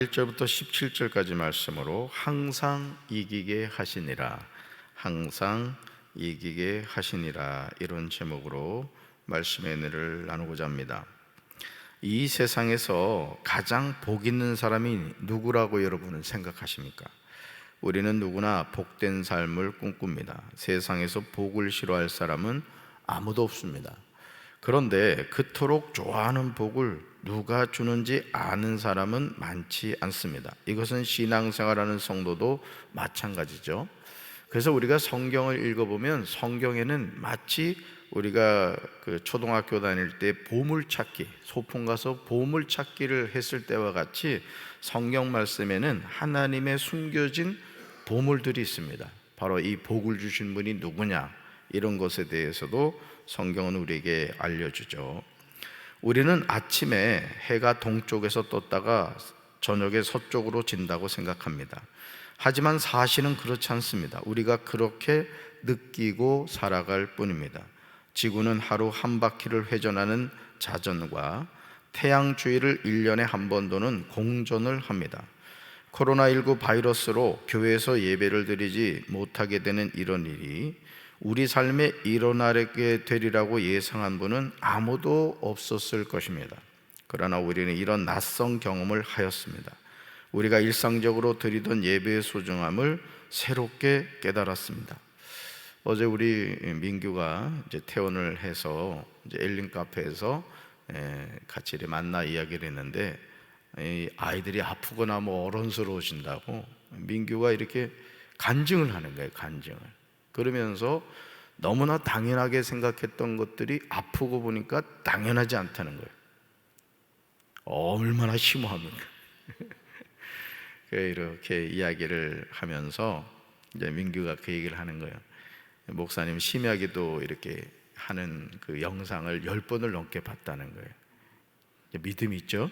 1절부터 17절까지 말씀으로 항상 이기게 하시니라, 항상 이기게 하시니라, 이런 제목으로 말씀의 은혜를 나누고자 합니다. 이 세상에서 가장 복 있는 사람이 누구라고 여러분은 생각하십니까? 우리는 누구나 복된 삶을 꿈꿉니다. 세상에서 복을 싫어할 사람은 아무도 없습니다. 그런데 그토록 좋아하는 복을 누가 주는지 아는 사람은 많지 않습니다. 이것은 신앙생활하는 성도도 마찬가지죠. 그래서 우리가 성경을 읽어보면 성경에는 마치 우리가 초등학교 다닐 때 보물찾기, 소풍 가서 보물찾기를 했을 때와 같이 성경 말씀에는 하나님의 숨겨진 보물들이 있습니다. 바로 이 복을 주신 분이 누구냐, 이런 것에 대해서도 성경은 우리에게 알려주죠. 우리는 아침에 해가 동쪽에서 떴다가 저녁에 서쪽으로 진다고 생각합니다. 하지만 사실은 그렇지 않습니다. 우리가 그렇게 느끼고 살아갈 뿐입니다. 지구는 하루 한 바퀴를 회전하는 자전과 태양 주위를 1년에 한 번 도는 공전을 합니다. 코로나19 바이러스로 교회에서 예배를 드리지 못하게 되는 이런 일이 우리 삶에 일어나게 되리라고 예상한 분은 아무도 없었을 것입니다. 그러나 우리는 이런 낯선 경험을 하였습니다. 우리가 일상적으로 드리던 예배의 소중함을 새롭게 깨달았습니다. 어제 우리 민규가 이제 퇴원을 해서 이제 엘린 카페에서 같이 만나 이야기를 했는데, 아이들이 아프거나 어른스러워진다고 민규가 이렇게 간증을 하는 거예요. 간증을. 그러면서 너무나 당연하게 생각했던 것들이 아프고 보니까 당연하지 않다는 거예요. 얼마나 심오합니까? 이렇게 이야기를 하면서 이제 민규가 그 얘기를 하는 거예요. 목사님, 심야기도 이렇게 하는 그 영상을 10번을 넘게 봤다는 거예요. 믿음이 있죠?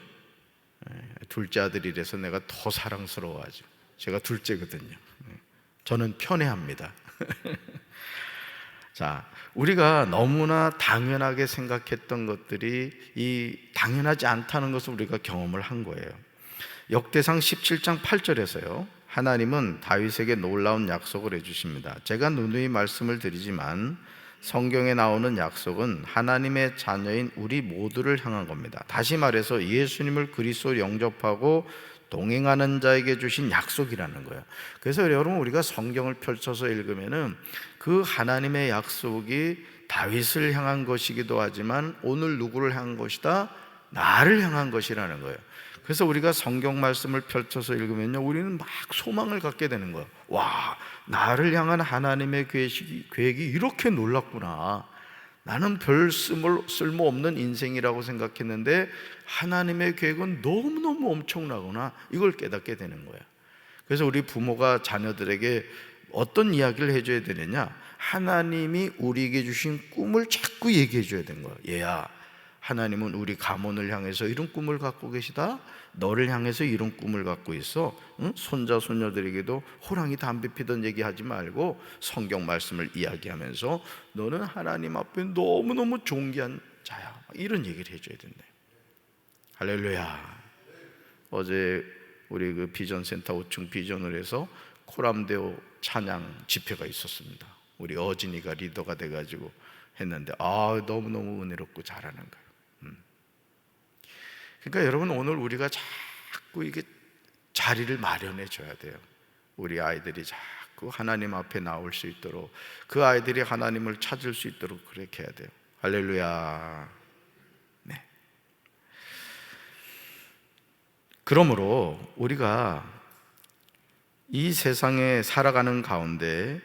둘째 아들이라서 내가 더 사랑스러워하죠. 제가 둘째거든요. 저는 편애합니다. 자, 우리가 너무나 당연하게 생각했던 것들이 이 당연하지 않다는 것을 우리가 경험을 한 거예요. 역대상 17장 8절에서요, 하나님은 다윗에게 놀라운 약속을 해주십니다. 제가 누누이 말씀을 드리지만 성경에 나오는 약속은 하나님의 자녀인 우리 모두를 향한 겁니다. 다시 말해서 예수님을 그리스도로 영접하고 동행하는 자에게 주신 약속이라는 거예요. 그래서 여러분, 우리가 성경을 펼쳐서 읽으면은 그 하나님의 약속이 다윗을 향한 것이기도 하지만 오늘 누구를 향한 것이다? 나를 향한 것이라는 거예요. 그래서 우리가 성경 말씀을 펼쳐서 읽으면요, 우리는 막 소망을 갖게 되는 거예요. 와, 나를 향한 하나님의 계획이 이렇게 놀랍구나. 나는 별 쓸모없는 인생이라고 생각했는데 하나님의 계획은 너무너무 엄청나구나, 이걸 깨닫게 되는 거예요. 그래서 우리 부모가 자녀들에게 어떤 이야기를 해줘야 되느냐, 하나님이 우리에게 주신 꿈을 자꾸 얘기해 줘야 되는 거예요. 얘야, 하나님은 우리 가문을 향해서 이런 꿈을 갖고 계시다. 너를 향해서 이런 꿈을 갖고 있어. 응? 손자 손녀들에게도 호랑이 담배 피던 얘기하지 말고 성경 말씀을 이야기하면서 너는 하나님 앞에 너무너무 존귀한 자야, 이런 얘기를 해줘야 된다. 할렐루야. 어제 우리 그 비전센터 5층 비전을 해서 코람데오 찬양 집회가 있었습니다. 우리 어진이가 리더가 돼가지고 했는데 너무너무 은혜롭고 잘하는 거예요. 그러니까 여러분, 오늘 우리가 자꾸 이게 자리를 마련해 줘야 돼요. 우리 아이들이 자꾸 하나님 앞에 나올 수 있도록, 그 아이들이 하나님을 찾을 수 있도록 그렇게 해야 돼요. 할렐루야. 네. 그러므로 우리가 이 세상에 살아가는 가운데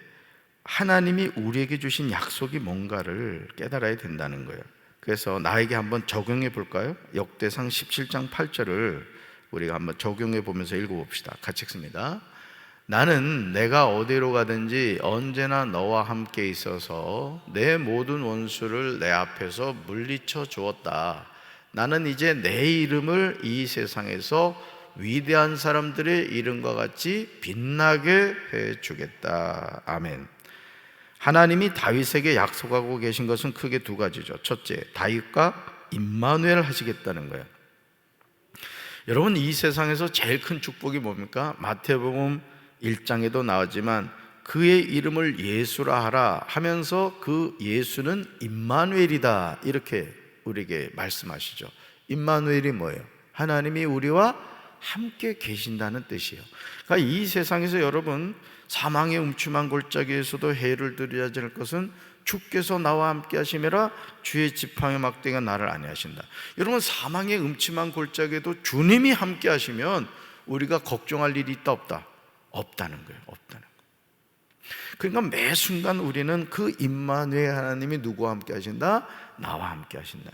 하나님이 우리에게 주신 약속이 뭔가를 깨달아야 된다는 거예요. 그래서 나에게 한번 적용해 볼까요? 역대상 17장 8절을 우리가 한번 적용해 보면서 읽어봅시다. 같이 읽습니다. 나는 내가 어디로 가든지 언제나 너와 함께 있어서 내 모든 원수를 내 앞에서 물리쳐 주었다. 나는 이제 내 이름을 이 세상에서 위대한 사람들의 이름과 같이 빛나게 해 주겠다. 아멘. 하나님이 다윗에게 약속하고 계신 것은 크게 두 가지죠. 첫째, 다윗과 임마누엘 하시겠다는 거예요. 여러분, 이 세상에서 제일 큰 축복이 뭡니까? 마태복음 1장에도 나오지만 그의 이름을 예수라 하라 하면서 그 예수는 임마누엘이다, 이렇게 우리에게 말씀하시죠. 임마누엘이 뭐예요? 하나님이 우리와 함께 계신다는 뜻이에요. 그러니까 이 세상에서 여러분, 사망의 음침한 골짜기에서도 해를 들여야 할 것은 주께서 나와 함께 하심이라, 주의 지팡이 막대기가 나를 안위하신다. 여러분, 사망의 음침한 골짜기에도 주님이 함께 하시면 우리가 걱정할 일이 있다 없다? 없다는 거예요. 없다는 거예요. 그러니까 매 순간 우리는 그 임마누엘 하나님이 누구와 함께 하신다? 나와 함께 하신다.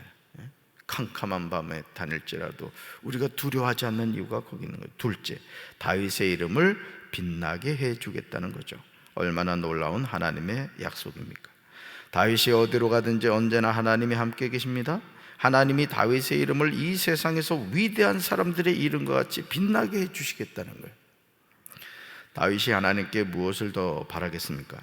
캄캄한 밤에 다닐지라도 우리가 두려워하지 않는 이유가 거기 있는 거예요. 둘째, 다윗의 이름을 빛나게 해주겠다는 거죠. 얼마나 놀라운 하나님의 약속입니까? 다윗이 어디로 가든지 언제나 하나님이 함께 계십니다. 하나님이 다윗의 이름을 이 세상에서 위대한 사람들의 이름과 같이 빛나게 해주시겠다는 거예요. 다윗이 하나님께 무엇을 더 바라겠습니까?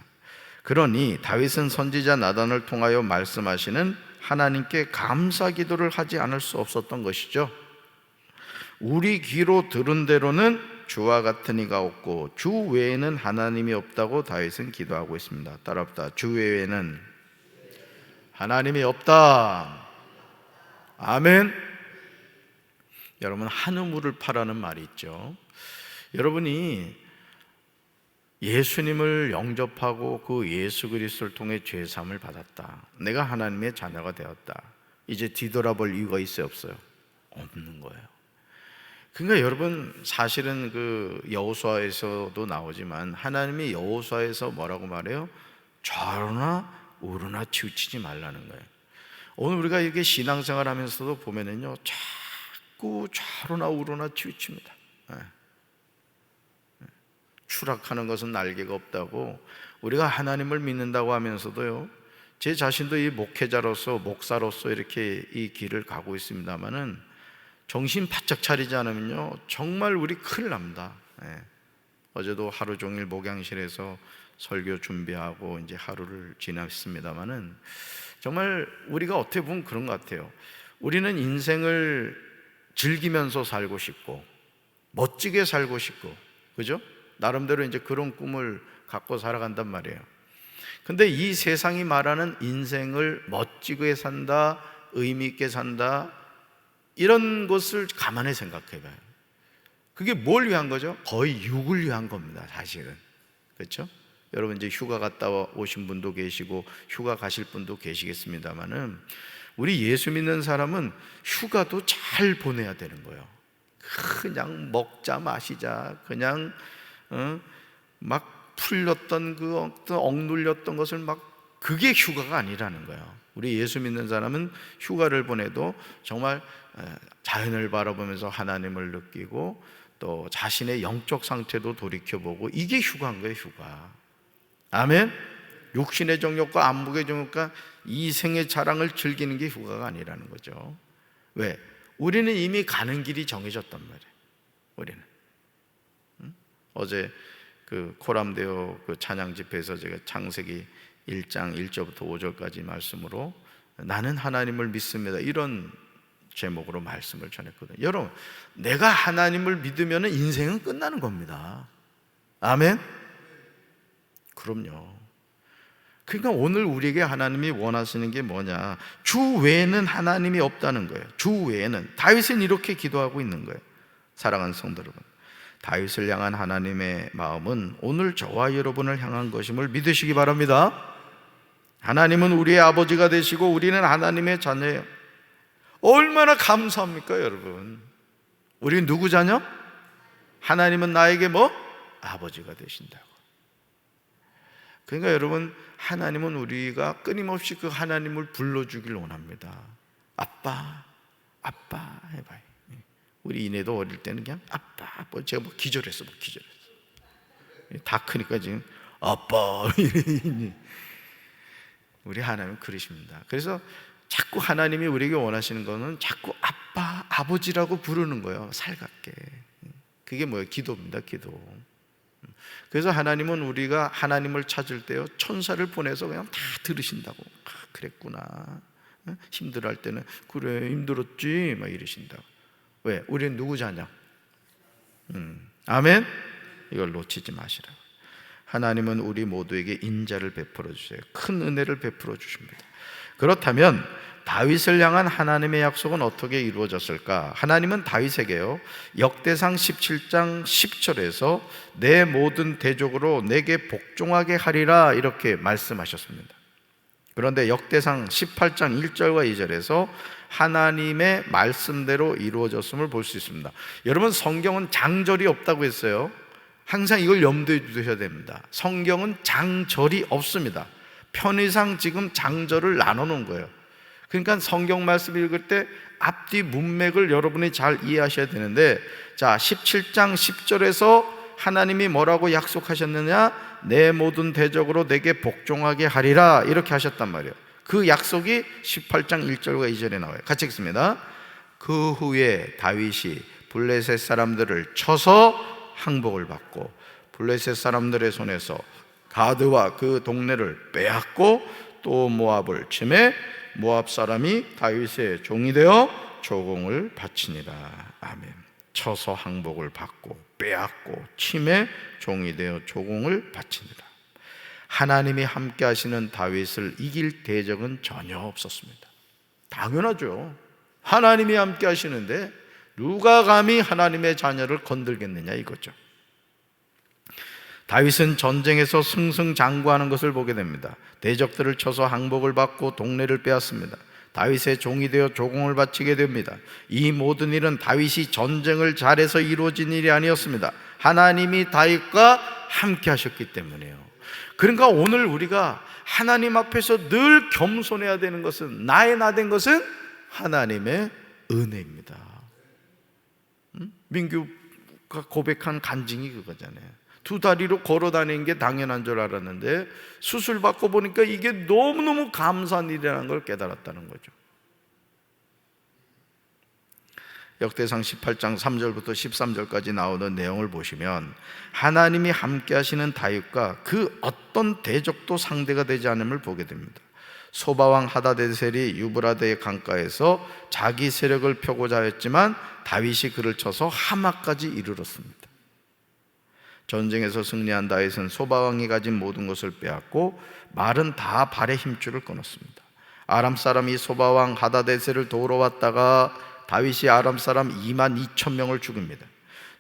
그러니 다윗은 선지자 나단을 통하여 말씀하시는 하나님께 감사 기도를 하지 않을 수 없었던 것이죠. 우리 귀로 들은 대로는 주와 같은 이가 없고 주 외에는 하나님이 없다고 다윗은 기도하고 있습니다. 따라합시다. 주 외에는 하나님이 없다. 아멘. 여러분, 한우물을 파라는 말이 있죠. 여러분이 예수님을 영접하고 그 예수 그리스도를 통해 죄사함을 받았다, 내가 하나님의 자녀가 되었다, 이제 뒤돌아볼 이유가 있어요 없어요? 없는 거예요. 그러니까 여러분, 사실은 그 여호수아에서도 나오지만 하나님이 여호수아에서 뭐라고 말해요? 좌로나 우로나 치우치지 말라는 거예요. 오늘 우리가 이렇게 신앙생활 하면서도 보면은요, 자꾸 좌로나 우로나 치우칩니다. 추락하는 것은 날개가 없다고, 우리가 하나님을 믿는다고 하면서도요, 제 자신도 이 목회자로서 목사로서 이렇게 이 길을 가고 있습니다만은 정신 바짝 차리지 않으면요 정말 우리 큰일 납니다. 어제도 하루 종일 목양실에서 설교 준비하고 이제 하루를 지났습니다만은 정말 우리가 어떻게 보면 그런 것 같아요. 우리는 인생을 즐기면서 살고 싶고 멋지게 살고 싶고, 그죠? 나름대로 이제 그런 꿈을 갖고 살아간단 말이에요. 근데 이 세상이 말하는 인생을 멋지게 산다, 의미 있게 산다, 이런 것을 가만히 생각해 봐요. 그게 뭘 위한 거죠? 거의 육을 위한 겁니다, 사실은. 그렇죠? 여러분, 이제 휴가 갔다 오신 분도 계시고 휴가 가실 분도 계시겠습니다만은 우리 예수 믿는 사람은 휴가도 잘 보내야 되는 거예요. 그냥 먹자 마시자, 그냥 막 풀렸던 그 억눌렸던 것을 막, 그게 휴가가 아니라는 거예요. 우리 예수 믿는 사람은 휴가를 보내도 정말 자연을 바라보면서 하나님을 느끼고 또 자신의 영적 상태도 돌이켜보고, 이게 휴가인 거예요, 휴가. 아멘. 육신의 정욕과 안목의 정욕과 이 생의 자랑을 즐기는 게 휴가가 아니라는 거죠. 왜? 우리는 이미 가는 길이 정해졌단 말이에요. 우리는 어제 그 코람데오 그 찬양 집회에서 제가 창세기 1장 1절부터 5절까지 말씀으로 나는 하나님을 믿습니다, 이런 제목으로 말씀을 전했거든요. 여러분, 내가 하나님을 믿으면 인생은 끝나는 겁니다. 아멘. 그럼요. 그러니까 오늘 우리에게 하나님이 원하시는 게 뭐냐? 주 외에는 하나님이 없다는 거예요. 주 외에는. 다윗은 이렇게 기도하고 있는 거예요. 사랑하는 성도 여러분, 다윗을 향한 하나님의 마음은 오늘 저와 여러분을 향한 것임을 믿으시기 바랍니다. 하나님은 우리의 아버지가 되시고 우리는 하나님의 자녀예요. 얼마나 감사합니까, 여러분? 우리 누구 자녀? 하나님은 나에게 뭐? 아버지가 되신다고. 그러니까 여러분, 하나님은 우리가 끊임없이 그 하나님을 불러주길 원합니다. 아빠, 아빠 해봐요. 우리 이내도 어릴 때는 그냥 아빠, 아빠. 제가 뭐 기절했어. 다 크니까 지금 아빠. 우리 하나님은 그러십니다. 그래서 자꾸 하나님이 우리에게 원하시는 거는 자꾸 아빠, 아버지라고 부르는 거예요, 살갑게. 그게 뭐예요? 기도입니다, 기도. 그래서 하나님은 우리가 하나님을 찾을 때요, 천사를 보내서 그냥 다 들으신다고. 그랬구나. 힘들어할 때는 그래 힘들었지 막 이러신다고. 왜? 우리는 누구 자녀? 아멘? 이걸 놓치지 마시라. 하나님은 우리 모두에게 인자를 베풀어 주세요. 큰 은혜를 베풀어 주십니다. 그렇다면 다윗을 향한 하나님의 약속은 어떻게 이루어졌을까? 하나님은 다윗에게요, 역대상 17장 10절에서 내 모든 대적으로 내게 복종하게 하리라 이렇게 말씀하셨습니다. 그런데 역대상 18장 1절과 2절에서 하나님의 말씀대로 이루어졌음을 볼 수 있습니다. 여러분, 성경은 장절이 없다고 했어요. 항상 이걸 염두에 두셔야 됩니다. 성경은 장절이 없습니다. 편의상 지금 장절을 나눠 놓은 거예요. 그러니까 성경 말씀 읽을 때 앞뒤 문맥을 여러분이 잘 이해하셔야 되는데, 자, 17장 10절에서 하나님이 뭐라고 약속하셨느냐? 내 모든 대적으로 내게 복종하게 하리라 이렇게 하셨단 말이에요. 그 약속이 18장 1절과 2절에 나와요. 같이 읽습니다. 그 후에 다윗이 블레셋 사람들을 쳐서 항복을 받고 블레셋 사람들의 손에서 가드와 그 동네를 빼앗고 또 모압을 치매 모압 사람이 다윗의 종이 되어 조공을 바치니라. 아멘. 쳐서 항복을 받고 빼앗고 치매 종이 되어 조공을 바치니라. 하나님이 함께 하시는 다윗을 이길 대적은 전혀 없었습니다. 당연하죠. 하나님이 함께 하시는데 누가 감히 하나님의 자녀를 건들겠느냐 이거죠. 다윗은 전쟁에서 승승장구하는 것을 보게 됩니다. 대적들을 쳐서 항복을 받고 동네를 빼앗습니다. 다윗의 종이 되어 조공을 바치게 됩니다. 이 모든 일은 다윗이 전쟁을 잘해서 이루어진 일이 아니었습니다. 하나님이 다윗과 함께 하셨기 때문이에요. 그러니까 오늘 우리가 하나님 앞에서 늘 겸손해야 되는 것은, 나의 나된 것은 하나님의 은혜입니다. 민규가 고백한 간증이 그거잖아요. 두 다리로 걸어 다니는 게 당연한 줄 알았는데 수술 받고 보니까 이게 너무너무 감사한 일이라는 걸 깨달았다는 거죠. 역대상 18장 3절부터 13절까지 나오는 내용을 보시면 하나님이 함께 하시는 다윗과 그 어떤 대적도 상대가 되지 않음을 보게 됩니다. 소바왕 하다데셀이 유브라데 강가에서 자기 세력을 펴고자 했지만 다윗이 그를 쳐서 하마까지 이르렀습니다. 전쟁에서 승리한 다윗은 소바왕이 가진 모든 것을 빼앗고 말은 다 발에 힘줄을 끊었습니다. 아람 사람이 소바왕 하다데셀을 도우러 왔다가 다윗이 아람 사람 22,000명을 죽입니다.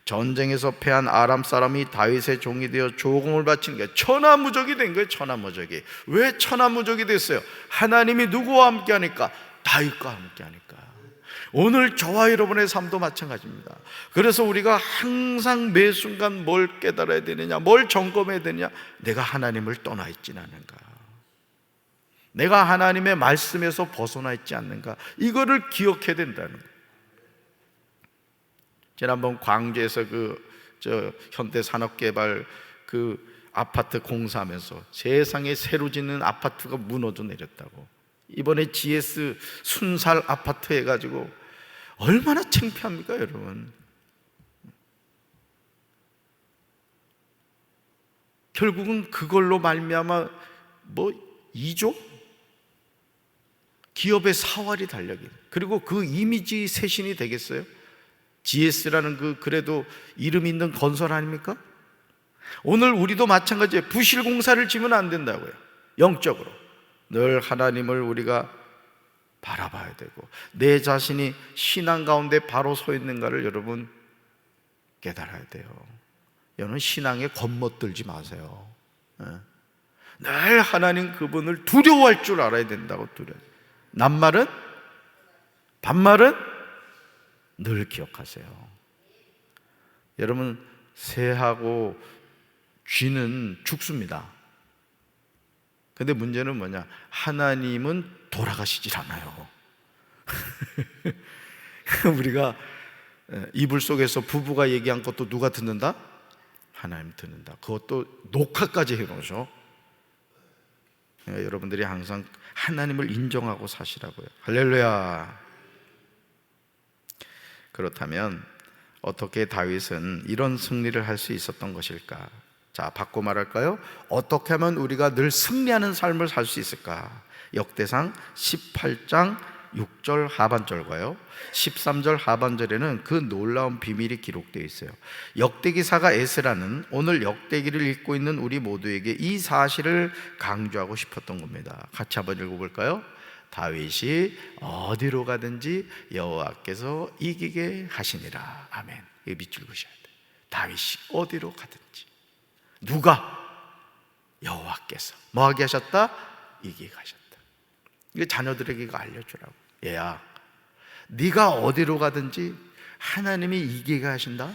전쟁에서 패한 아람 사람이 다윗의 종이 되어 조공을 바치는 게 천하무적이 된 거예요. 천하무적이. 왜 천하무적이 됐어요? 하나님이 누구와 함께 하니까? 다윗과 함께 하니까. 오늘 저와 여러분의 삶도 마찬가지입니다. 그래서 우리가 항상 매 순간 뭘 깨달아야 되느냐, 뭘 점검해야 되느냐, 내가 하나님을 떠나 있지는 않은가, 내가 하나님의 말씀에서 벗어나 있지 않는가, 이거를 기억해야 된다는 거예요. 지난번 광주에서 현대산업개발 아파트 공사하면서 세상에 새로 짓는 아파트가 무너져 내렸다고, 이번에 GS 순살 아파트 해가지고 얼마나 창피합니까 여러분. 결국은 그걸로 말미암아 2조? 기업의 사활이 달려기, 그리고 그 이미지 쇄신이 되겠어요? GS라는 그래도 이름 있는 건설 아닙니까? 오늘 우리도 마찬가지예요. 부실공사를 지면 안 된다고요. 영적으로 늘 하나님을 우리가 바라봐야 되고, 내 자신이 신앙 가운데 바로 서 있는가를 여러분 깨달아야 돼요. 여러분 신앙에 겁먹들지 마세요. 늘 하나님 그분을 두려워할 줄 알아야 된다고. 낱말은 반말은 늘 기억하세요. 여러분 새하고 쥐는 죽습니다. 근데 문제는 뭐냐? 하나님은 돌아가시질 않아요. 우리가 이불 속에서 부부가 얘기한 것도 누가 듣는다? 하나님 듣는다. 그것도 녹화까지 해놓으셔. 그러니까 여러분들이 항상 하나님을 인정하고 사시라고요. 할렐루야. 그렇다면 어떻게 다윗은 이런 승리를 할 수 있었던 것일까? 자, 바꿔 말할까요? 어떻게 하면 우리가 늘 승리하는 삶을 살 수 있을까? 역대상 18장 6절 하반절과요 13절 하반절에는 그 놀라운 비밀이 기록되어 있어요. 역대기사가 에스라는 오늘 역대기를 읽고 있는 우리 모두에게 이 사실을 강조하고 싶었던 겁니다. 같이 한번 읽어볼까요? 다윗이 어디로 가든지 여호와께서 이기게 하시니라. 아멘. 이거 밑줄 그으셔야 돼요. 다윗이 어디로 가든지, 누가? 여호와께서 뭐하게 하셨다? 이기게 하셨다. 이게 자녀들에게 이거 알려주라고. 얘야, 네가 어디로 가든지 하나님이 이기게 하신다.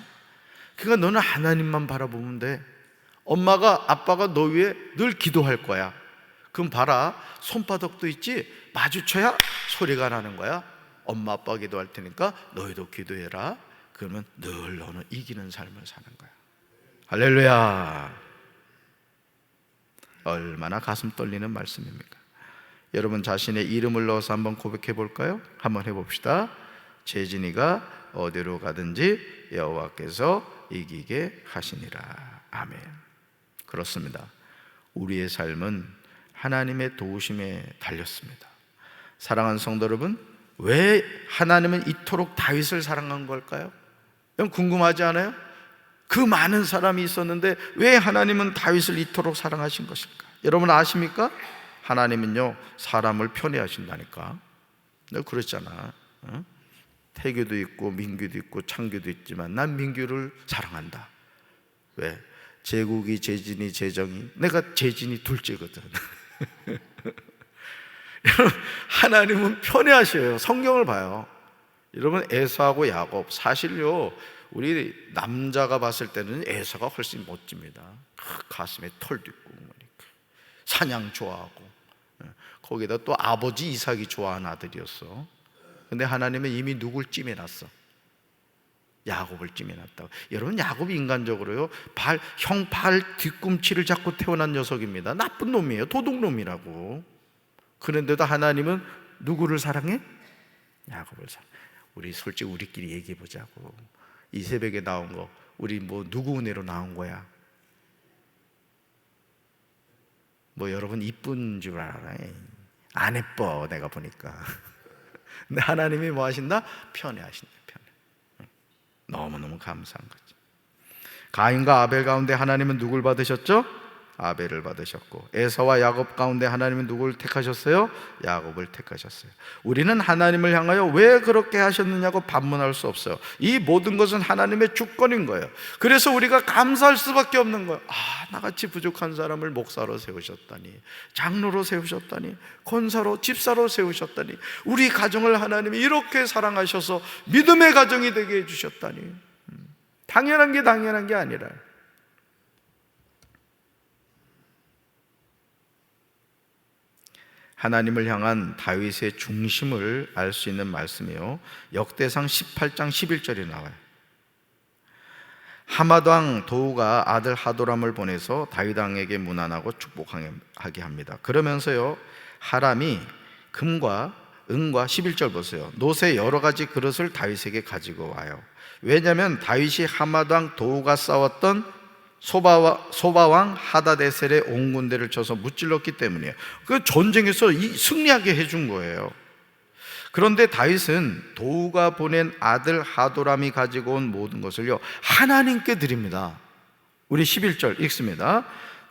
그러니까 너는 하나님만 바라보면 돼. 엄마가 아빠가 너 위해 늘 기도할 거야. 그럼 봐라, 손바닥도 있지, 마주쳐야 소리가 나는 거야. 엄마 아빠 기도할 테니까 너희도 기도해라. 그러면 늘 너는 이기는 삶을 사는 거야. 할렐루야. 얼마나 가슴 떨리는 말씀입니까? 여러분 자신의 이름을 넣어서 한번 고백해 볼까요? 한번 해봅시다. 재진이가 어디로 가든지 여호와께서 이기게 하시니라. 아멘. 그렇습니다. 우리의 삶은 하나님의 도우심에 달렸습니다. 사랑하는 성도 여러분, 왜 하나님은 이토록 다윗을 사랑한 걸까요? 여러분 궁금하지 않아요? 그 많은 사람이 있었는데 왜 하나님은 다윗을 이토록 사랑하신 것일까? 여러분 아십니까? 하나님은요 사람을 편애하신다니까. 너 그랬잖아. 태규도 있고 민규도 있고 창규도 있지만 난 민규를 사랑한다. 왜? 제국이, 재진이, 재정이, 내가 재진이 둘째거든. 여러분 하나님은 편애하셔요. 성경을 봐요. 여러분 에사하고 야곱, 사실요 우리 남자가 봤을 때는 에사가 훨씬 멋집니다. 가슴에 털도 있고 사냥 좋아하고, 거기다 또 아버지 이삭이 좋아하는 아들이었어. 근데 하나님은 이미 누굴 찜해놨어? 야곱을 찜해놨다고. 여러분 야곱이 인간적으로요 형 발 뒤꿈치를 잡고 태어난 녀석입니다. 나쁜 놈이에요. 도둑놈이라고. 그런데도 하나님은 누구를 사랑해? 야곱을 사랑해. 우리 솔직히 우리끼리 얘기해 보자고. 이 새벽에 나온 거 우리 뭐 누구 은혜로 나온 거야? 뭐 여러분 이쁜 줄 알아요. 안 예뻐 내가 보니까. 근데 하나님이 뭐 하신다? 편애하신다. 편애. 너무너무 감사한 거죠. 가인과 아벨 가운데 하나님은 누굴 받으셨죠? 아벨을 받으셨고, 에사와 야곱 가운데 하나님은 누구를 택하셨어요? 야곱을 택하셨어요. 우리는 하나님을 향하여 왜 그렇게 하셨느냐고 반문할 수 없어요. 이 모든 것은 하나님의 주권인 거예요. 그래서 우리가 감사할 수밖에 없는 거예요. 나같이 부족한 사람을 목사로 세우셨다니, 장로로 세우셨다니, 권사로, 집사로 세우셨다니, 우리 가정을 하나님이 이렇게 사랑하셔서 믿음의 가정이 되게 해주셨다니. 당연한 게 아니라, 하나님을 향한 다윗의 중심을 알 수 있는 말씀이요, 역대상 18장 11절에 나와요. 하맛 왕 도우가 아들 하도람을 보내서 다윗 왕에게 문안하고 축복하게 합니다. 그러면서요 하람이 금과 은과 11절 보세요, 노새 여러 가지 그릇을 다윗에게 가지고 와요. 왜냐하면 다윗이 하맛 왕 도우가 싸웠던 소바왕 하다데셀의 온 군대를 쳐서 무찔렀기 때문이에요. 그 전쟁에서 승리하게 해준 거예요. 그런데 다윗은 도우가 보낸 아들 하도람이 가지고 온 모든 것을요 하나님께 드립니다. 우리 11절 읽습니다.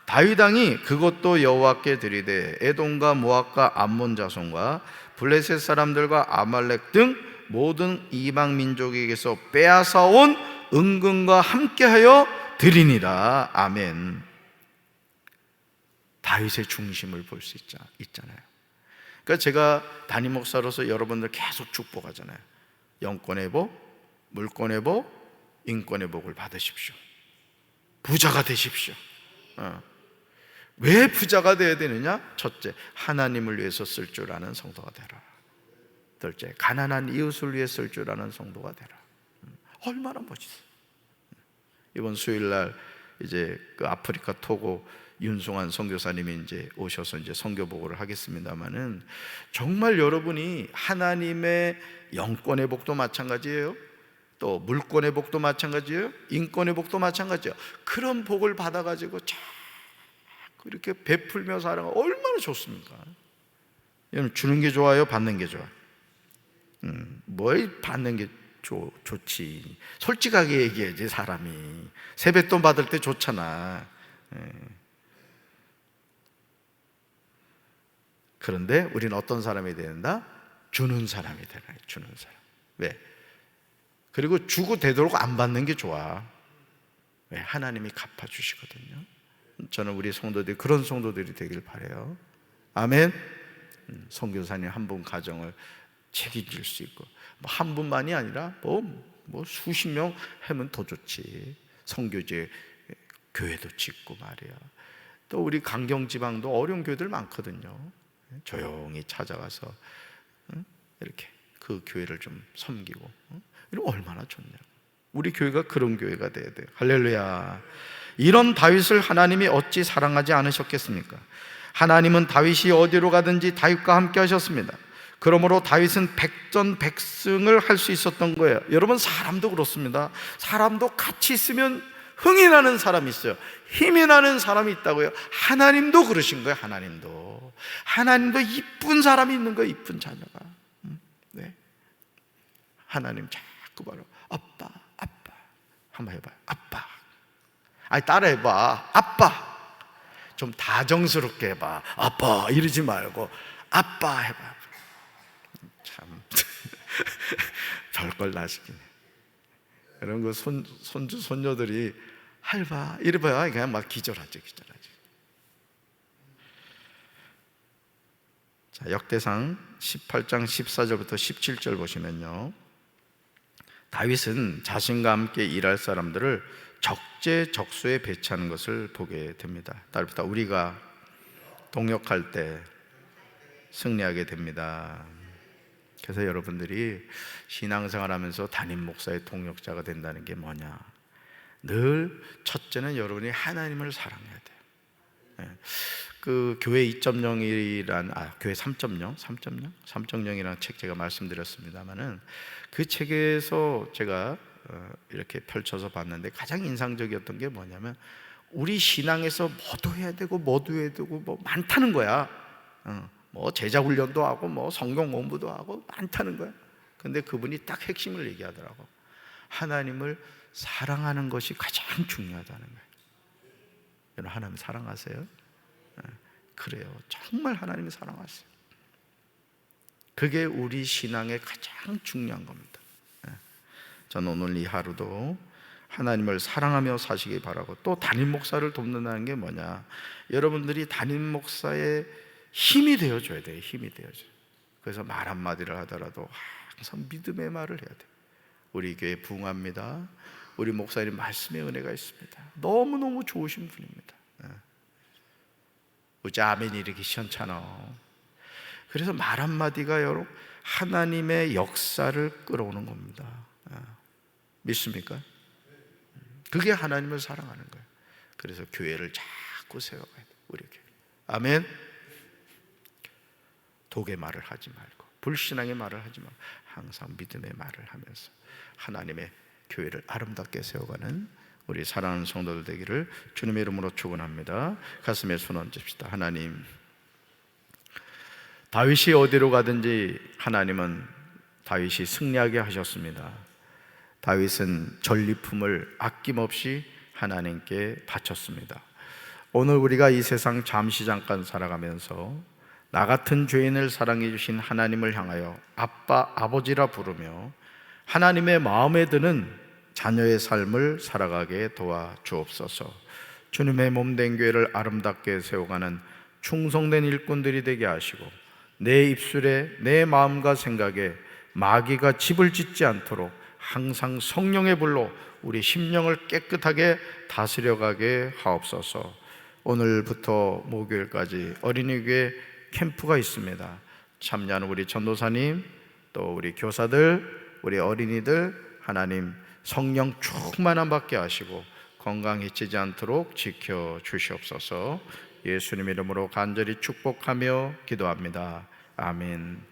다윗 왕이 그것도 여호와께 드리되 에돔과 모압과 암몬 자손과 블레셋 사람들과 아말렉 등 모든 이방 민족에게서 빼앗아 온 은금과 함께하여 드리니라. 아멘. 다윗의 중심을 볼 수 있잖아요. 그러니까 제가 담임 목사로서 여러분들 계속 축복하잖아요. 영권의 복, 물권의 복, 인권의 복을 받으십시오. 부자가 되십시오. 왜 부자가 되어야 되느냐? 첫째, 하나님을 위해서 쓸 줄 아는 성도가 되라. 둘째, 가난한 이웃을 위해 쓸 줄 아는 성도가 되라. 얼마나 멋있어. 이번 수요일날 이제 그 아프리카 토고 윤송환 선교사님이 이제 오셔서 이제 선교 보고를 하겠습니다만은, 정말 여러분이 하나님의 영권의 복도 마찬가지예요. 또 물권의 복도 마찬가지예요. 인권의 복도 마찬가지예요. 그런 복을 받아가지고 자꾸 이렇게 베풀며 살아가 얼마나 좋습니까? 여러분 주는 게 좋아요? 받는 게 좋아요? 뭘 받는 게 좋지. 솔직하게 얘기해야지. 사람이 세뱃돈 받을 때 좋잖아. 그런데 우리는 어떤 사람이 된다? 주는 사람이 되라. 주는 사람. 왜? 그리고 주고 되도록 안 받는 게 좋아. 왜? 하나님이 갚아주시거든요. 저는 우리 성도들이 그런 성도들이 되길 바라요. 아멘. 선교사님 한 분 가정을 책임질 수 있고, 뭐 한 분만이 아니라 뭐 수십 명 하면 더 좋지. 선교제 교회도 짓고 말이야. 또 우리 강경 지방도 어려운 교회들 많거든요. 조용히 찾아가서 이렇게 그 교회를 좀 섬기고, 이러면 얼마나 좋냐고. 우리 교회가 그런 교회가 돼야 돼요. 할렐루야. 이런 다윗을 하나님이 어찌 사랑하지 않으셨겠습니까? 하나님은 다윗이 어디로 가든지 다윗과 함께 하셨습니다. 그러므로 다윗은 백전백승을 할 수 있었던 거예요. 여러분, 사람도 그렇습니다. 사람도 같이 있으면 흥이 나는 사람이 있어요. 힘이 나는 사람이 있다고요. 하나님도 그러신 거예요. 하나님도 이쁜 사람이 있는 거예요. 이쁜 자녀가. 네. 하나님 자꾸 바로 아빠 한번 해봐요. 아빠. 아니, 따라 해봐. 아빠. 좀 다정스럽게 해봐. 아빠 이러지 말고 아빠 해봐. 참 별걸 나시긴 해. 이런 거 손주 손녀들이 할바 이래봐야 그냥 막 기절하죠. 자, 역대상 18장 14절부터 17절 보시면요, 다윗은 자신과 함께 일할 사람들을 적재적소에 배치하는 것을 보게 됩니다. 따릅니다. 우리가 동역할 때 승리하게 됩니다. 그래서 여러분들이 신앙생활 하면서 담임 목사의 동역자가 된다는 게 뭐냐? 늘 첫째는 여러분이 하나님을 사랑해야 돼요. 그 교회 2.0이란 교회 3.0이라는 책 제가 말씀드렸습니다만은, 그 책에서 제가 이렇게 펼쳐서 봤는데 가장 인상적이었던 게 뭐냐면, 우리 신앙에서 뭐도 해야 되고 뭐 많다는 거야. 뭐 제자 훈련도 하고 뭐 성경 공부도 하고 많다는 거야. 근데 그분이 딱 핵심을 얘기하더라고. 하나님을 사랑하는 것이 가장 중요하다는 거예요. 여러분, 하나님 사랑하세요? 그래요. 정말 하나님을 사랑하세요. 그게 우리 신앙의 가장 중요한 겁니다. 저는 오늘 이 하루도 하나님을 사랑하며 사시기 바라고, 또 담임 목사를 돕는다는 게 뭐냐? 여러분들이 담임 목사의 힘이 되어줘야 돼요. 힘이 되어줘요. 그래서 말 한마디를 하더라도 항상 믿음의 말을 해야 돼요. 우리 교회 부흥합니다. 우리 목사님 말씀의 은혜가 있습니다. 너무너무 좋으신 분입니다. 우리 아멘이 이렇게 시원찮아. 그래서 말 한마디가 여러분 하나님의 역사를 끌어오는 겁니다. 믿습니까? 그게 하나님을 사랑하는 거예요. 그래서 교회를 자꾸 세워가야 돼요. 우리 교회. 아멘. 독의 말을 하지 말고, 불신앙의 말을 하지 말고, 항상 믿음의 말을 하면서 하나님의 교회를 아름답게 세워가는 우리 사랑하는 성도들 되기를 주님의 이름으로 축원합니다. 가슴에 손 얹읍시다. 하나님, 다윗이 어디로 가든지 하나님은 다윗이 승리하게 하셨습니다. 다윗은 전리품을 아낌없이 하나님께 바쳤습니다. 오늘 우리가 이 세상 잠시 잠깐 살아가면서 나 같은 죄인을 사랑해 주신 하나님을 향하여 아빠, 아버지라 부르며 하나님의 마음에 드는 자녀의 삶을 살아가게 도와주옵소서. 주님의 몸된 교회를 아름답게 세워가는 충성된 일꾼들이 되게 하시고, 내 입술에 내 마음과 생각에 마귀가 집을 짓지 않도록 항상 성령의 불로 우리 심령을 깨끗하게 다스려가게 하옵소서. 오늘부터 목요일까지 어린이교회 캠프가 있습니다. 참여하는 우리 전도사님, 또 우리 교사들, 우리 어린이들 하나님 성령 충만함 받게 하시고 건강해지지 않도록 지켜주시옵소서. 예수님 이름으로 간절히 축복하며 기도합니다. 아멘.